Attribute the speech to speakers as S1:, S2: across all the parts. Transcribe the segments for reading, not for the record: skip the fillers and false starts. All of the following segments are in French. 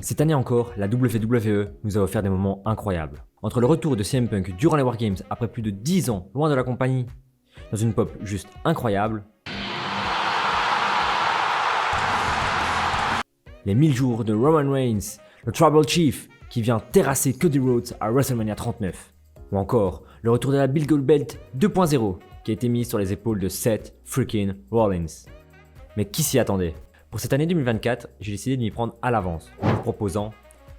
S1: Cette année encore, la WWE nous a offert des moments incroyables. Entre le retour de CM Punk durant les Wargames après plus de 10 ans loin de la compagnie, dans une pop juste incroyable, les 1000 jours de Roman Reigns, le Tribal Chief qui vient terrasser Cody Rhodes à WrestleMania 39, ou encore le retour de la Bill Gold Belt 2.0 qui a été mise sur les épaules de Seth freaking Rollins. Mais qui s'y attendait? Pour cette année 2024, j'ai décidé de m'y prendre à l'avance en vous proposant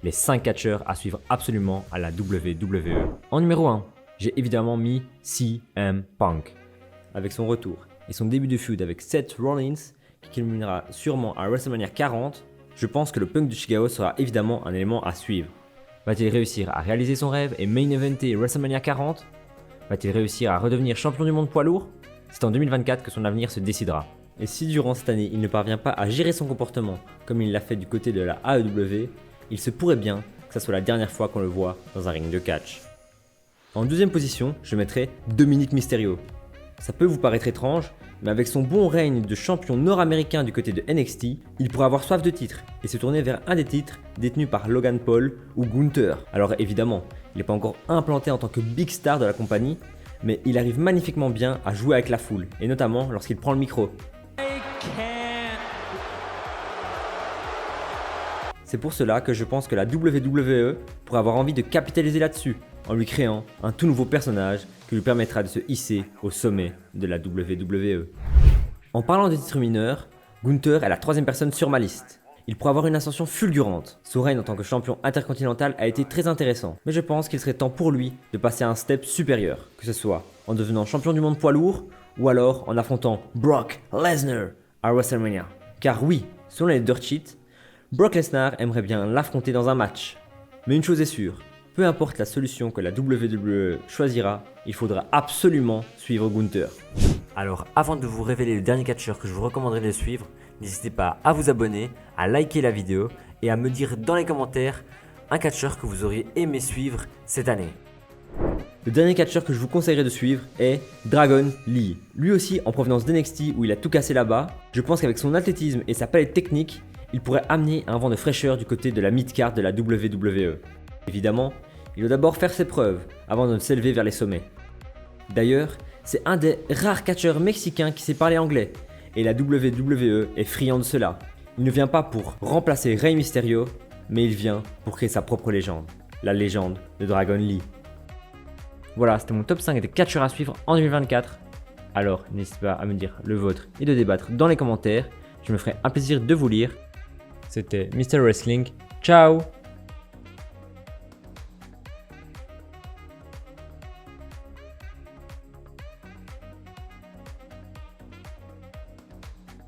S1: les 5 catcheurs à suivre absolument à la WWE. En numéro 1, j'ai évidemment mis CM Punk. Avec son retour et son début de feud avec Seth Rollins qui culminera sûrement à WrestleMania 40, je pense que le Punk de Chicago sera évidemment un élément à suivre. Va-t-il réussir à réaliser son rêve et main eventer WrestleMania 40? Va-t-il réussir à redevenir champion du monde poids lourd? C'est en 2024 que son avenir se décidera. Et si durant cette année il ne parvient pas à gérer son comportement comme il l'a fait du côté de la AEW, il se pourrait bien que ça soit la dernière fois qu'on le voit dans un ring de catch. En deuxième position, je mettrai Dominic Mysterio. Ça peut vous paraître étrange, mais avec son bon règne de champion nord-américain du côté de NXT, il pourrait avoir soif de titres et se tourner vers un des titres détenus par Logan Paul ou Gunther. Alors évidemment, il n'est pas encore implanté en tant que big star de la compagnie, mais il arrive magnifiquement bien à jouer avec la foule, et notamment lorsqu'il prend le micro. C'est pour cela que je pense que la WWE pourrait avoir envie de capitaliser là-dessus, en lui créant un tout nouveau personnage qui lui permettra de se hisser au sommet de la WWE. En parlant des titres mineurs, Gunther est la troisième personne sur ma liste. Il pourrait avoir une ascension fulgurante. Son règne en tant que champion intercontinental a été très intéressant, mais je pense qu'il serait temps pour lui de passer à un step supérieur, que ce soit en devenant champion du monde poids lourd ou alors en affrontant Brock Lesnar à WrestleMania. Car oui, selon les dirt sheets, Brock Lesnar aimerait bien l'affronter dans un match. Mais une chose est sûre, peu importe la solution que la WWE choisira, il faudra absolument suivre Gunther. Alors avant de vous révéler le dernier catcheur que je vous recommanderais de suivre, n'hésitez pas à vous abonner, à liker la vidéo et à me dire dans les commentaires un catcheur que vous auriez aimé suivre cette année. Le dernier catcheur que je vous conseillerais de suivre est Dragon Lee. Lui aussi en provenance d'NXT où il a tout cassé là-bas, je pense qu'avec son athlétisme et sa palette technique, il pourrait amener un vent de fraîcheur du côté de la mid-card de la WWE. Évidemment, il doit d'abord faire ses preuves avant de s'élever vers les sommets. D'ailleurs, c'est un des rares catcheurs mexicains qui sait parler anglais, et la WWE est friand de cela. Il ne vient pas pour remplacer Rey Mysterio, mais il vient pour créer sa propre légende, la légende de Dragon Lee. Voilà, c'était mon top 5 des catcheurs à suivre en 2024. Alors, n'hésitez pas à me dire le vôtre et de débattre dans les commentaires. Je me ferai un plaisir de vous lire. C'était Mr Wrestling. Ciao!